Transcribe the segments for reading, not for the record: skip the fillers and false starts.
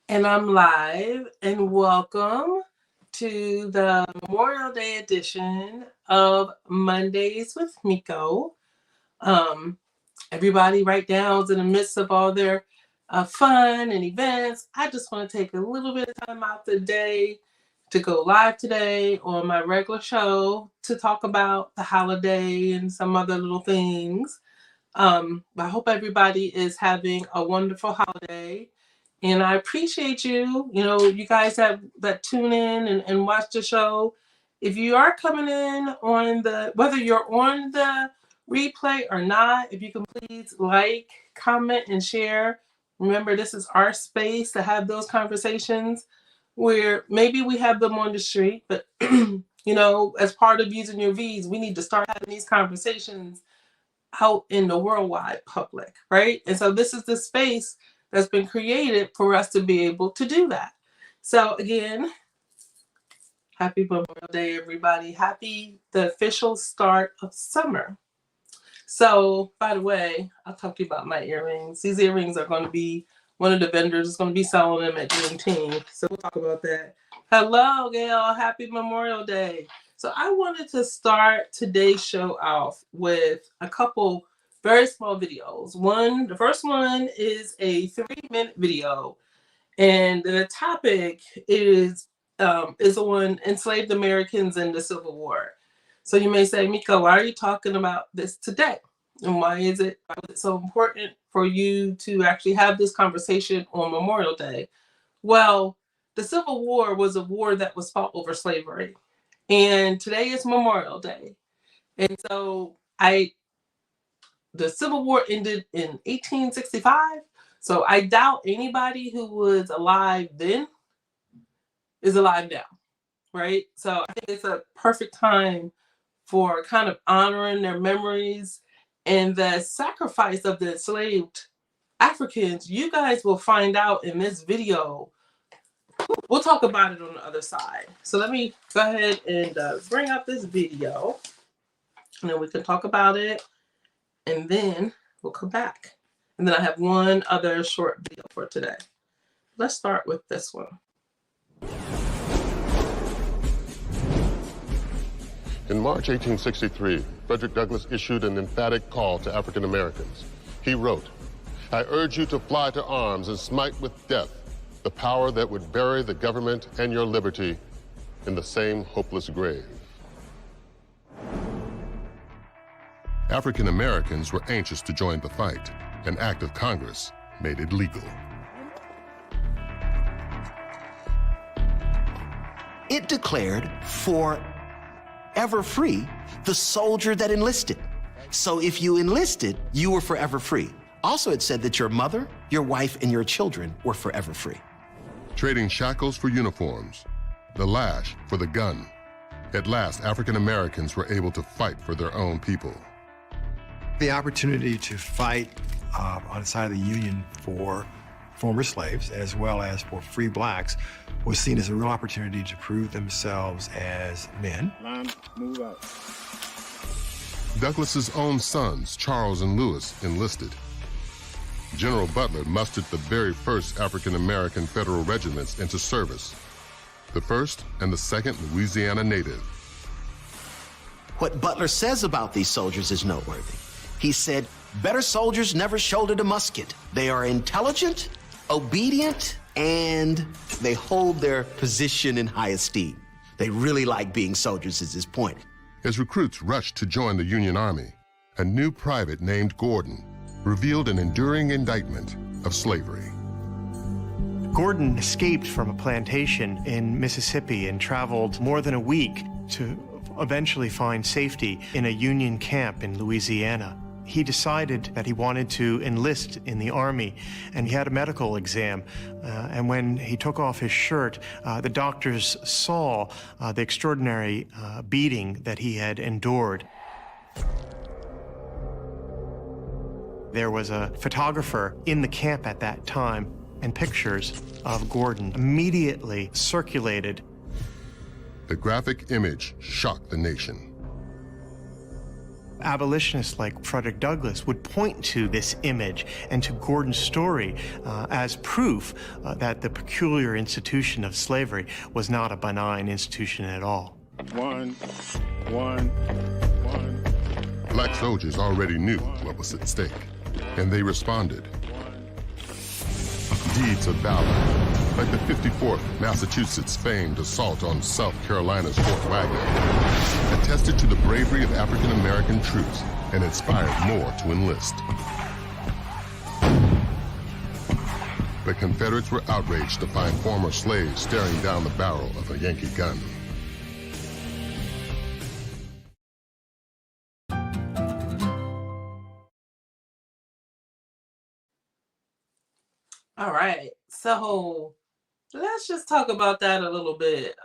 And I'm live, and welcome to the Memorial Day edition of Mondays with Miko. Um, Everybody right now is in the midst of all their fun and events. I just want to take a little bit of time out the day to go live today on my regular show to talk about the holiday and some other little things. I hope everybody is having a wonderful holiday. And I appreciate you, you guys that tune in and watch the show. If you are coming in on whether you're on the replay or not, if you can please like, comment, and share. Remember, this is our space to have those conversations where maybe we have them on the street, but as part of using your V's, we need to start having these conversations out in the worldwide public, right? And so this is the space that's been created for us to be able to do that. So again, happy Memorial Day, everybody. Happy the official start of summer. So, by the way, I'll talk to you about my earrings. These earrings are going to be, one of the vendors is going to be selling them at Juneteenth. So we'll talk about that. Hello, Gail. Happy Memorial Day. So I wanted to start today's show off with a couple very small videos. The first one is a 3-minute video, and the topic is on enslaved Americans in the Civil War. So you may say, Miko, why are you talking about this today? And why is it so important for you to actually have this conversation on Memorial Day? Well, the Civil War was a war that was fought over slavery. And today is Memorial Day. And so the Civil War ended in 1865. So I doubt anybody who was alive then is alive now, right? So I think it's a perfect time for kind of honoring their memories and the sacrifice of the enslaved Africans. You guys will find out in this video. We'll talk about it on the other side. So let me go ahead and bring up this video, and then we can talk about it, and then we'll come back. And then I have one other short video for today. Let's start with this one. In March 1863, Frederick Douglass issued an emphatic call to African Americans. He wrote, "I urge you to fly to arms and smite with death the power that would bury the government and your liberty in the same hopeless grave." African Americans were anxious to join the fight. An act of Congress made it legal. It declared forever free the soldier that enlisted. So if you enlisted, you were forever free. Also, it said that your mother, your wife, and your children were forever free. Trading shackles for uniforms, the lash for the gun. At last, African Americans were able to fight for their own people. The opportunity to fight on the side of the Union for former slaves as well as for free blacks was seen as a real opportunity to prove themselves as men. Line, move out. Douglas's own sons, Charles and Lewis, enlisted. General Butler mustered the very first African-American federal regiments into service, the 1st and the 2nd Louisiana Native. What Butler says about these soldiers is noteworthy. He said, "Better soldiers never shouldered a musket. They are intelligent, obedient, and they hold their position in high esteem." They really like being soldiers, is his point. As recruits rushed to join the Union Army, a new private named Gordon revealed an enduring indictment of slavery. Gordon escaped from a plantation in Mississippi and traveled more than a week to eventually find safety in a Union camp in Louisiana. He decided that he wanted to enlist in the Army, and he had a medical exam. And when he took off his shirt, the doctors saw the extraordinary beating that he had endured. There was a photographer in the camp at that time, and pictures of Gordon immediately circulated. The graphic image shocked the nation. Abolitionists like Frederick Douglass would point to this image and to Gordon's story as proof that the peculiar institution of slavery was not a benign institution at all. One. Black soldiers already knew what was at stake, and they responded. Deeds of valor, like the 54th Massachusetts famed assault on South Carolina's Fort Wagner, attested to the bravery of African American troops and inspired more to enlist. The Confederates were outraged to find former slaves staring down the barrel of a Yankee gun. All right, so let's just talk about that a little bit.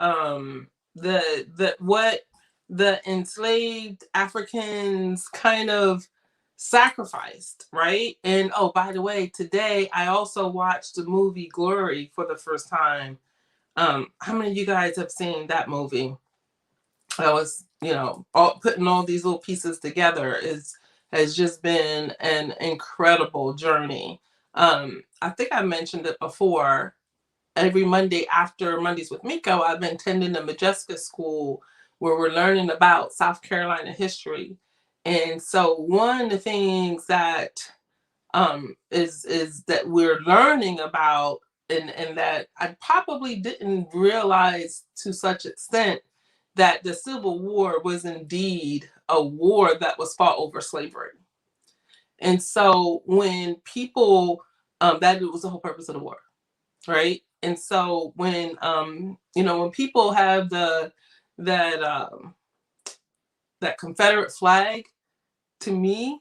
What the enslaved Africans kind of sacrificed, right? And oh, by the way, today I also watched the movie Glory for the first time. How many of you guys have seen that movie? I was, putting all these little pieces together has just been an incredible journey. I think I mentioned it before. Every Monday after Mondays with Miko, I've been attending the Majeska School where we're learning about South Carolina history. And so one of the things that is that we're learning about and that I probably didn't realize to such extent that the Civil War was indeed a war that was fought over slavery. And so when people, that was the whole purpose of the war, right? And so when, when people have that Confederate flag, to me,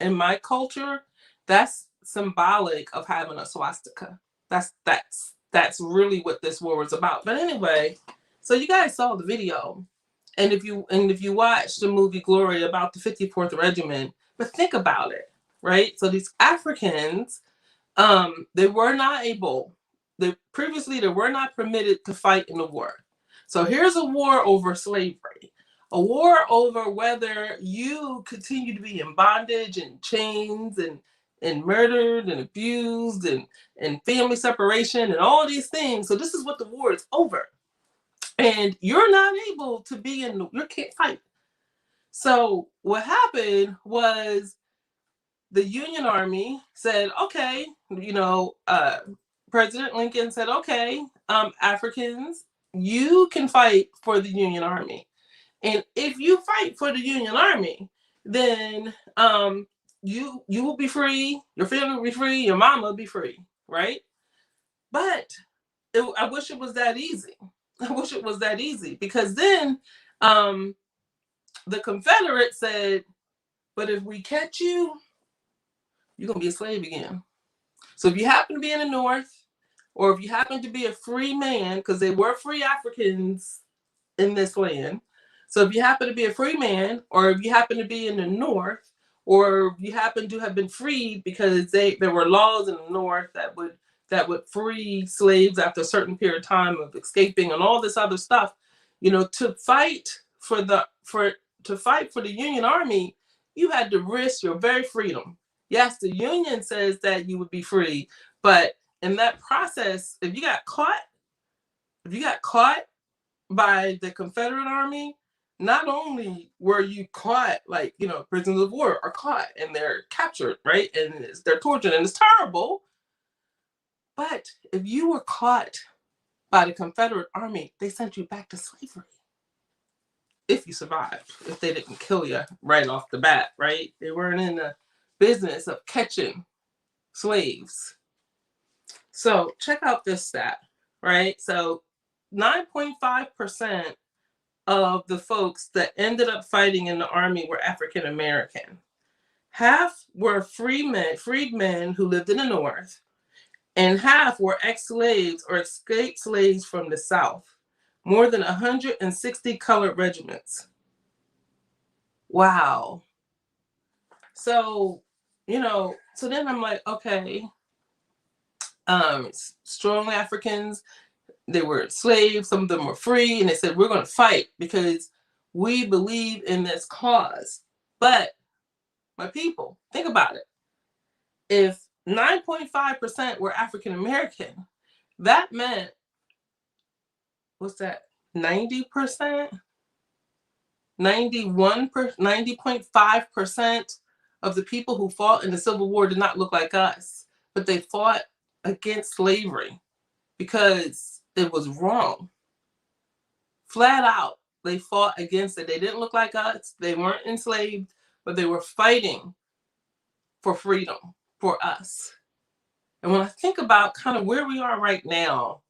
in my culture, that's symbolic of having a swastika. That's really what this war was about. But anyway, so you guys saw the video, and if you watch the movie Glory about the 54th Regiment, but think about it. Right? So these Africans, they were not permitted to fight in the war. So here's a war over slavery, a war over whether you continue to be in bondage and chains and murdered and abused and family separation and all these things. So this is what the war is over. And you're not able to be you can't fight. So what happened was, the Union Army said, okay, President Lincoln said, okay, Africans, you can fight for the Union Army. And if you fight for the Union Army, then you will be free, your family will be free, your mama will be free, right? But I wish it was that easy. I wish it was that easy, because then the Confederates said, but if we catch you, you're going to be a slave again. So if you happen to be in the North, or if you happen to be a free man, because they were free Africans in this land. So if you happen to be a free man, or if you happen to be in the North, or you happen to have been freed because there were laws in the North that would free slaves after a certain period of time of escaping and all this other stuff, to fight for the Union Army, you had to risk your very freedom. Yes, the Union says that you would be free, but in that process, if you got caught by the Confederate Army, not only were you caught, prisoners of war are caught and they're captured, right? And they're tortured and it's terrible. But if you were caught by the Confederate Army, they sent you back to slavery. If you survived, if they didn't kill you right off the bat, right? They weren't in the business of catching slaves. So check out this stat, right? So 9.5% of the folks that ended up fighting in the army were African American. Half were freedmen who lived in the North, and half were ex-slaves or escaped slaves from the South. More than 160 colored regiments. Wow. So, so then I'm like, okay, strong Africans, they were slaves, some of them were free, and they said, we're going to fight because we believe in this cause. But my people, think about it. If 9.5% were African American, that meant, what's that, 90%? 90.5% of the people who fought in the Civil War did not look like us, but they fought against slavery because it was wrong. Flat out, they fought against it. They didn't look like us. They weren't enslaved, but they were fighting for freedom for us. And when I think about kind of where we are right now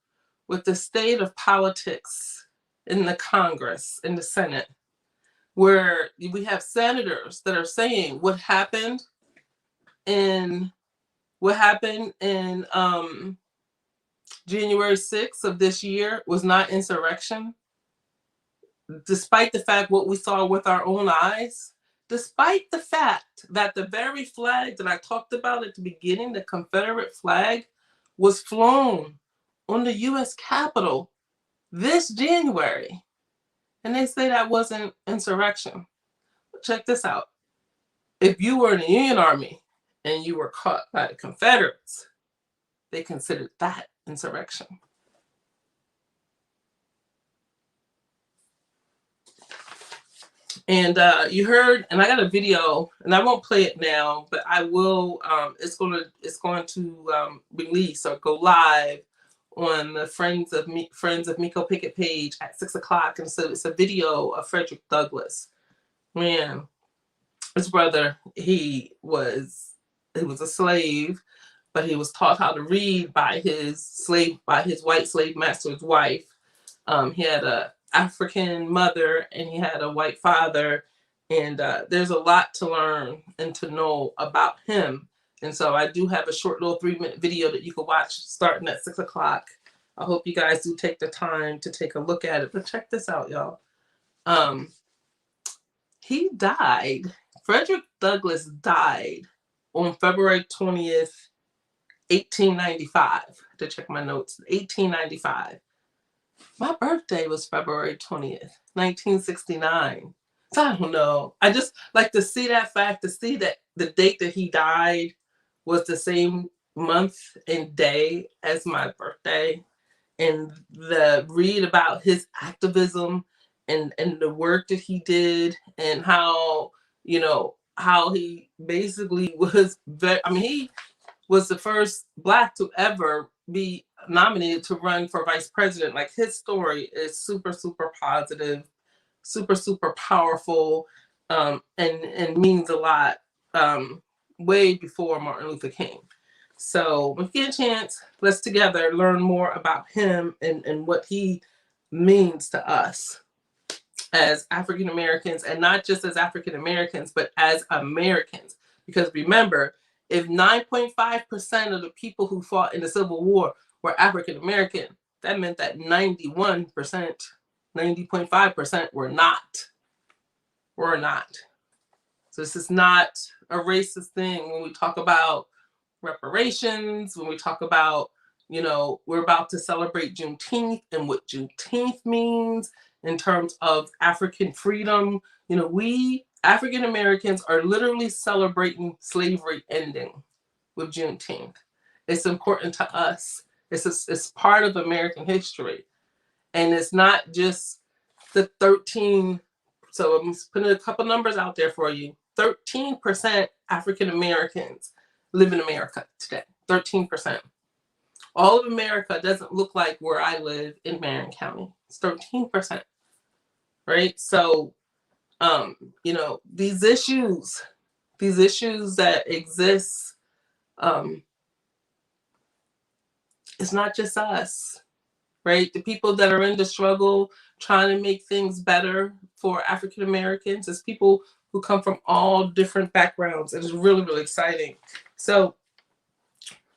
with the state of politics in the Congress, in the Senate, where we have senators that are saying what happened in January 6th of this year was not insurrection, despite the fact what we saw with our own eyes, despite the fact that the very flag that I talked about at the beginning, the Confederate flag, was flown on the U.S. Capitol this January. And they say that wasn't insurrection. Check this out. If you were in the Union Army and you were caught by the Confederates, they considered that insurrection. And you heard, and I got a video, and I won't play it now, but I will. It's going to release or go live on the Friends of Miko Pickett page at 6:00, and so it's a video of Frederick Douglass. Man, his brother, he was a slave, but he was taught how to read by his white slave master's wife. He had a African mother and he had a white father, and there's a lot to learn and to know about him. And so I do have a short little 3-minute video that you can watch starting at 6:00. I hope you guys do take the time to take a look at it. But check this out, y'all. He died. Frederick Douglass died on February 20th, 1895. To check my notes, 1895. My birthday was February 20th, 1969. So I don't know. I just like to see that fact, to see that the date that he died was the same month and day as my birthday, and read about his activism and the work that he did, and how he basically was he was the first Black to ever be nominated to run for vice president. Like, his story is super, super positive, super, super powerful, and means a lot, way before Martin Luther King. So if you get a chance, let's together learn more about him and what he means to us as African Americans, and not just as African Americans, but as Americans. Because remember, if 9.5% of the people who fought in the Civil War were African American, that meant that 91%, 90.5% were not. So this is not a racist thing when we talk about reparations, when we talk about, we're about to celebrate Juneteenth and what Juneteenth means in terms of African freedom. We African Americans are literally celebrating slavery ending with Juneteenth. It's important to us. It's part of American history. And it's not just the 13, so I'm putting a couple numbers out there for you. 13% African Americans live in America today. 13%. All of America doesn't look like where I live in Marion County. It's 13%. Right? So, these issues that exist, it's not just us, right? The people that are in the struggle, trying to make things better for African Americans, it's people who come from all different backgrounds. It is really, really exciting. So,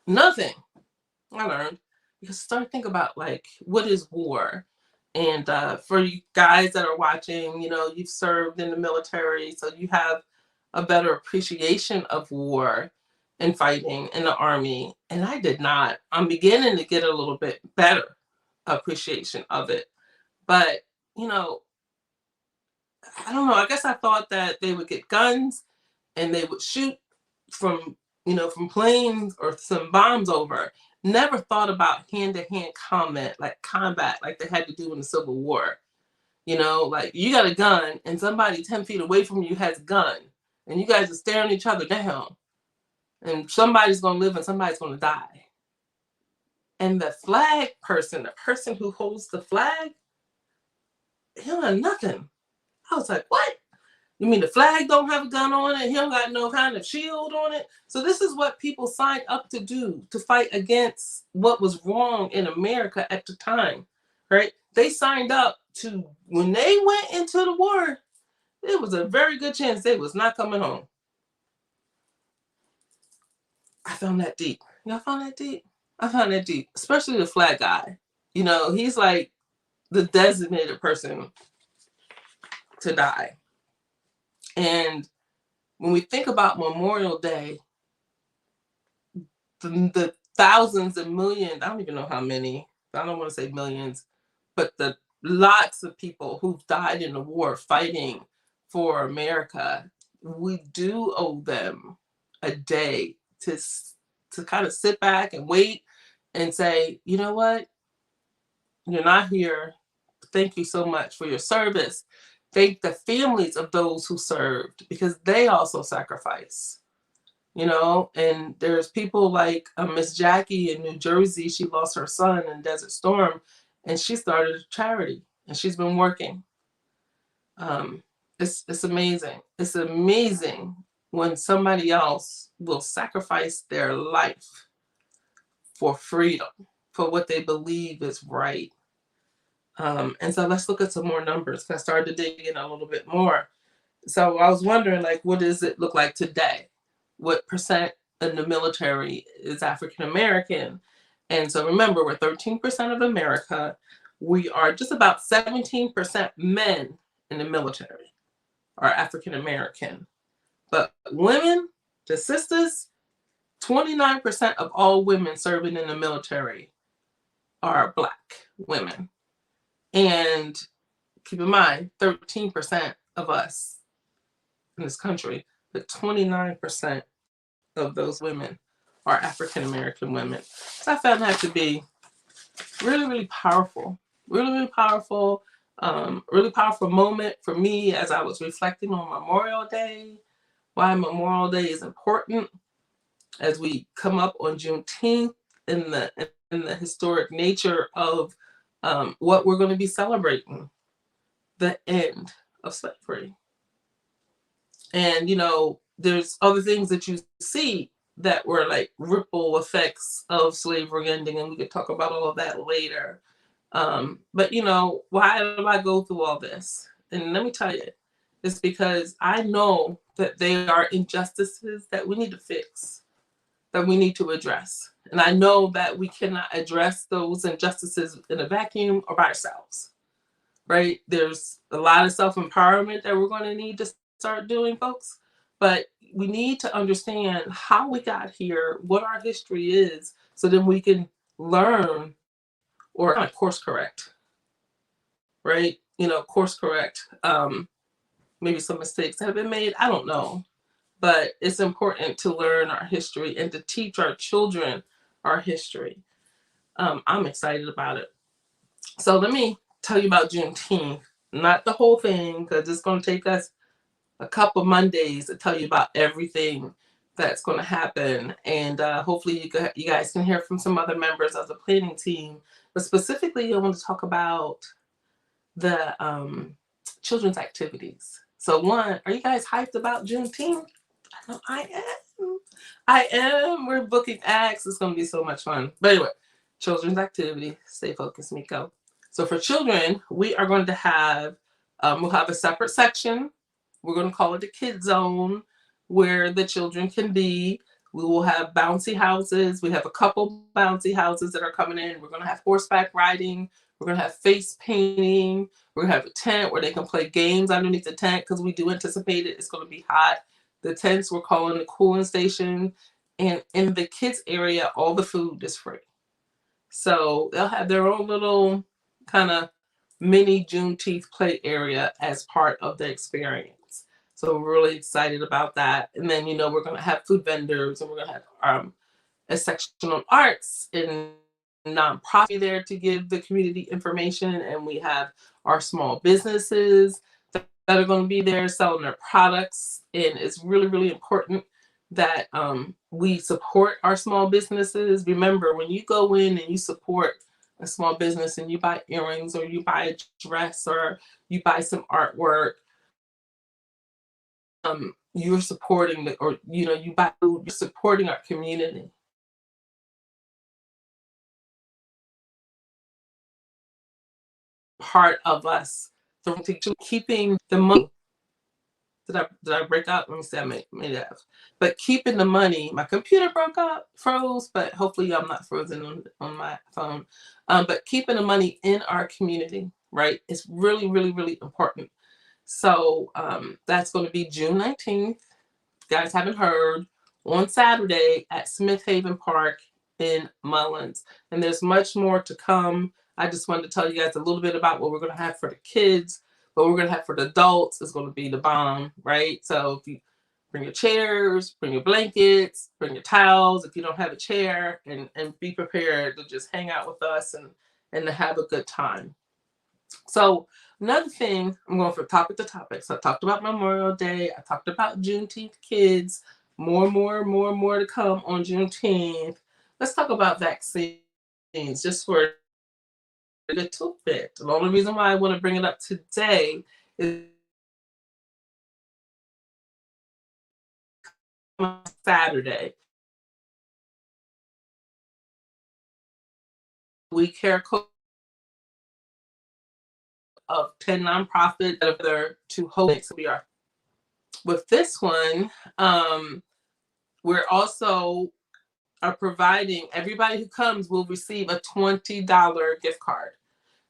nothing I learned, because start thinking about, like, what is war? And for you guys that are watching, you've served in the military, so you have a better appreciation of war and fighting in the Army. And I did not. I'm beginning to get a little bit better appreciation of it. But, I don't know. I guess I thought that they would get guns and they would shoot from, from planes or some bombs over. Never thought about hand-to-hand combat like they had to do in the Civil War. Like you got a gun and somebody 10 feet away from you has a gun and you guys are staring each other down and somebody's going to live and somebody's going to die. And the flag person, the person who holds the flag, he don't have nothing. I was like, what? You mean the flag don't have a gun on it? He don't got no kind of shield on it? So this is what people signed up to do, to fight against what was wrong in America at the time, right? They signed up to, when they went into the war, it was a very good chance they was not coming home. I found that deep. Y'all found that deep? I found that deep, especially the flag guy. He's like the designated person to die. And when we think about Memorial Day, the thousands and millions, I don't even know how many, I don't want to say millions, but the lots of people who've died in the war fighting for America, we do owe them a day to kind of sit back and wait and say, you know what? You're not here. Thank you so much for your service. Thank the families of those who served because they also sacrifice, and there's people like Miss Jackie in New Jersey. She lost her son in Desert Storm and she started a charity and she's been working. It's amazing. It's amazing when somebody else will sacrifice their life for freedom, for what they believe is right. And so let's look at some more numbers. I started to dig in a little bit more. So I was wondering, what does it look like today? What percent in the military is African American? And so remember, we're 13% of America. We are just about 17% men in the military are African American. But women, the sisters, 29% of all women serving in the military are Black women. And keep in mind, 13% of us in this country, but 29% of those women are African American women. So I found that to be really, really powerful, really, really powerful, really powerful moment for me as I was reflecting on Memorial Day, why Memorial Day is important as we come up on Juneteenth in the historic nature of what we're going to be celebrating, the end of slavery. And, there's other things that you see that were like ripple effects of slavery ending, and we could talk about all of that later. But, why do I go through all this? And let me tell you, it's because I know that there are injustices that we need to fix, that we need to address. And I know that we cannot address those injustices in a vacuum or by ourselves, right? There's a lot of self-empowerment that we're going to need to start doing, folks. But we need to understand how we got here, what our history is, so then we can learn or course correct, right? Course correct. Maybe some mistakes have been made. I don't know. But it's important to learn our history and to teach our children our history. I'm excited about it. So let me tell you about Juneteenth. Not the whole thing, because it's going to take us a couple Mondays to tell you about everything that's going to happen. And hopefully you guys can hear from some other members of the planning team. But specifically, I want to talk about the children's activities. So one, are you guys hyped about Juneteenth? I am. We're booking acts. It's going to be so much fun. But anyway, children's activity. Stay focused, Miko. So for children, we are going to have, we'll have a separate section. We're going to call it the Kid Zone, where the children can be. We will have bouncy houses. We have a couple bouncy houses that are coming in. We're going to have horseback riding. We're going to have face painting. We're going to have a tent where they can play games underneath the tent, because we do anticipate it's going to be hot. The tents we're calling the cooling station. And in the kids area, all the food is free. So they'll have their own little kind of mini Juneteenth play area as part of the experience. So we're really excited about that. And then, we're going to have food vendors, and we're going to have a section on arts and nonprofit there to give the community information. And we have our small businesses that are going to be there selling their products. And it's really, really important that we support our small businesses. Remember, when you go in and you support a small business and you buy earrings, or you buy a dress, or you buy some artwork, you're supporting you buy food, you're supporting our community. Part of us, keeping the money. Did I break up? Let me see. I may have. But keeping the money. My computer froze, but hopefully I'm not frozen on my phone. But keeping the money in our community, right? It's really, really, really important. So that's going to be June 19th. If you guys haven't heard, on Saturday at Smith Haven Park in Mullins. And there's much more to come. I just wanted to tell you guys a little bit about what we're going to have for the kids. What we're going to have for the adults is going to be the bomb, right? So if you bring your chairs, bring your blankets, bring your towels if you don't have a chair, and be prepared to just hang out with us and to have a good time. So another thing, I'm going from topic to topic. So I talked about Memorial Day. I talked about Juneteenth kids. More to come on Juneteenth. Let's talk about vaccines just for a little bit. The only reason why I want to bring it up today is Saturday. We care of 10 nonprofits that are there to host. With this one, we're also providing, everybody who comes will receive a $20 gift card.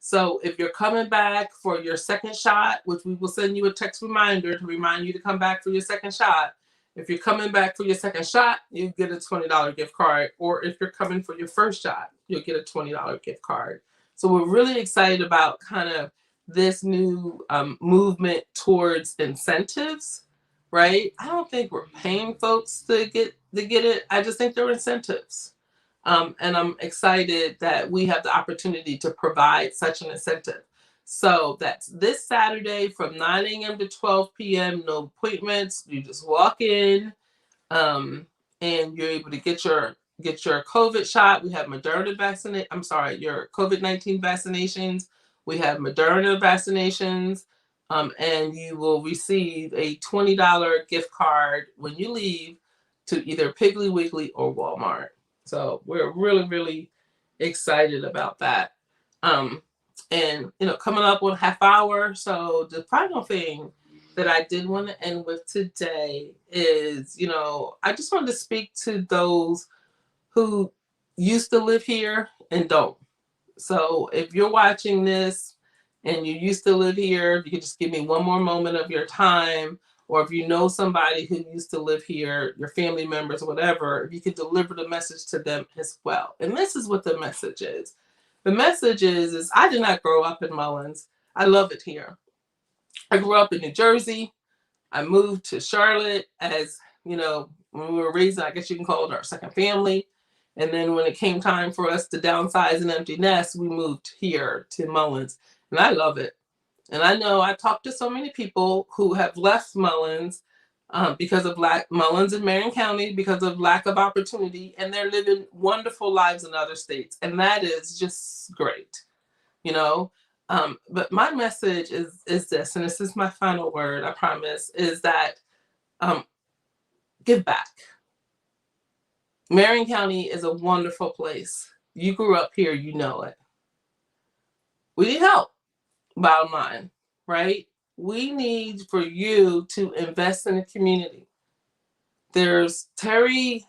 So if you're coming back for your second shot, which we will send you a text reminder to remind you to come back for your second shot. If you're coming back for your second shot, you get a $20 gift card. Or if you're coming for your first shot, you'll get a $20 gift card. So we're really excited about kind of this new movement towards incentives, right? I don't think we're paying folks to get it. I just think they're incentives. And I'm excited that we have the opportunity to provide such an incentive. So that's this Saturday from 9 a.m. to 12 p.m. No appointments. You just walk in, and you're able to get your COVID shot. We have your COVID-19 vaccinations. We have Moderna vaccinations. And you will receive a $20 gift card when you leave to either Piggly Wiggly or Walmart. So we're really, really excited about that. And, coming up on half hour. So the final thing that I did want to end with today is, I just wanted to speak to those who used to live here and don't. So if you're watching this and you used to live here, you can just give me one more moment of your time. Or if you know somebody who used to live here, your family members, whatever, if you could deliver the message to them as well. And this is what the message is. The message is I did not grow up in Mullins. I love it here. I grew up in New Jersey. I moved to Charlotte as, when we were raised, I guess you can call it our second family. And then when it came time for us to downsize and empty nest, we moved here to Mullins. And I love it. And I know I talked to so many people who have left Mullins because of Mullins in Marion County, because of lack of opportunity, and they're living wonderful lives in other states. And that is just great, But my message is this, and this is my final word, I promise, is that give back. Marion County is a wonderful place. You grew up here, you know it. We need help. Bottom line, right? We need for you to invest in the community. There's Terry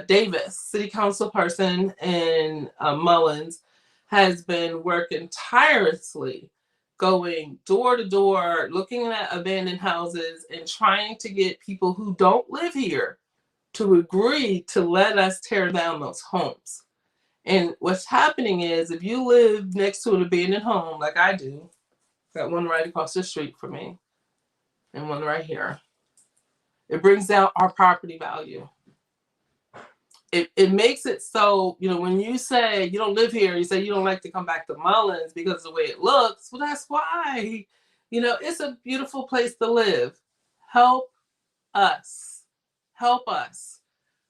Davis, city council person in Mullins, has been working tirelessly, going door to door, looking at abandoned houses and trying to get people who don't live here to agree to let us tear down those homes. And what's happening is if you live next to an abandoned home like I do, Got one right across the street from me and one right here. It brings down our property value. It makes it so, when you say you don't live here, you say you don't like to come back to Mullins because of the way it looks. Well, that's why. It's a beautiful place to live. Help us. Help us.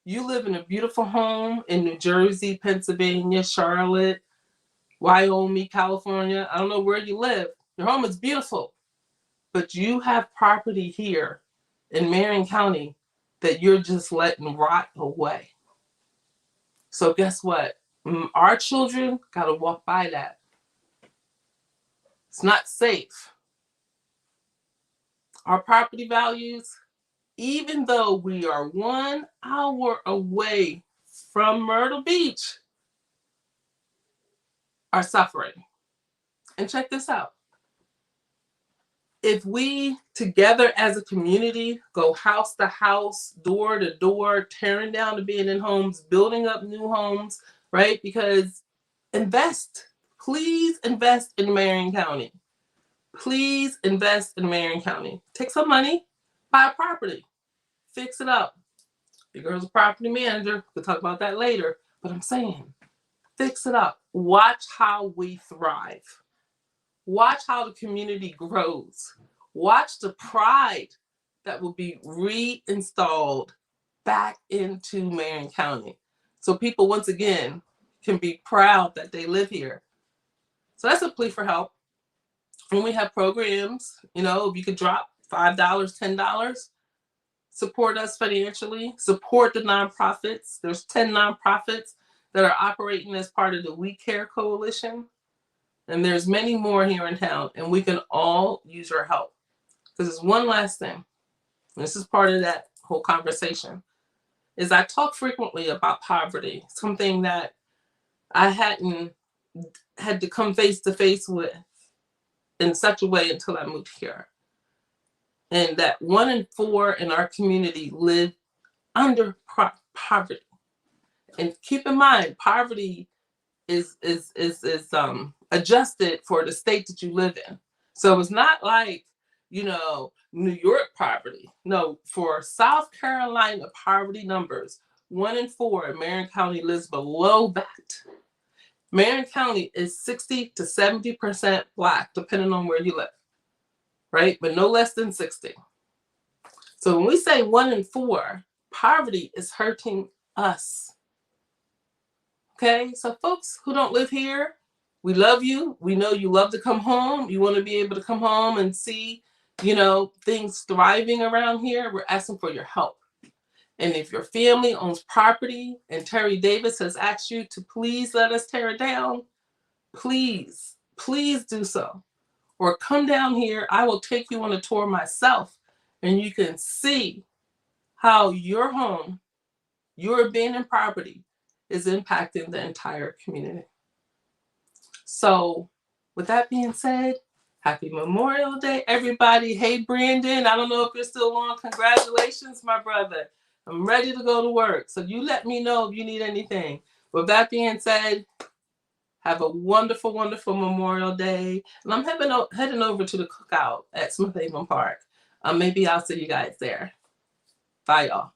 You live in a beautiful home in New Jersey, Pennsylvania, Charlotte, Wyoming, California. I don't know where you live. Your home is beautiful. But you have property here in Marion County that you're just letting rot away. So guess what? Our children got to walk by that. It's not safe. Our property values, even though we are 1 hour away from Myrtle Beach, are suffering. And check this out. If we together as a community go house to house, door to door, tearing down abandoned homes, building up new homes, right? Because please invest in Marion County. Please invest in Marion County. Take some money, buy a property, fix it up. Your girl's a property manager. We'll talk about that later. But I'm saying, fix it up. Watch how we thrive. Watch how the community grows. Watch the pride that will be reinstalled back into Marion County. So people, once again, can be proud that they live here. So that's a plea for help. When we have programs, if you could drop $5, $10, support us financially, support the nonprofits. There's 10 nonprofits that are operating as part of the We Care Coalition. And there's many more here in town, and we can all use your help. Because there's one last thing. This is part of that whole conversation. Is I talk frequently about poverty, something that I hadn't had to come face to face with in such a way until I moved here. And that 1 in 4 in our community live under poverty. And keep in mind, poverty is adjusted for the state that you live in. So it's not like, New York poverty. No, for South Carolina poverty numbers, 1 in 4 in Marion County lives below that. Marion County is 60 to 70% Black, depending on where you live, right? But no less than 60. So when we say 1 in 4, poverty is hurting us. Okay, so folks who don't live here, we love you. We know you love to come home. You want to be able to come home and see, things thriving around here. We're asking for your help. And if your family owns property and Terry Davis has asked you to please let us tear it down, please do so. Or come down here. I will take you on a tour myself, and you can see how your home, your abandoned property, is impacting the entire community. So with that being said, happy Memorial Day, everybody. Hey, Brandon, I don't know if you're still on. Congratulations, my brother. I'm ready to go to work. So you let me know if you need anything. With that being said, have a wonderful, wonderful Memorial Day. And I'm heading over to the cookout at Smith Haven Park. Maybe I'll see you guys there. Bye, y'all.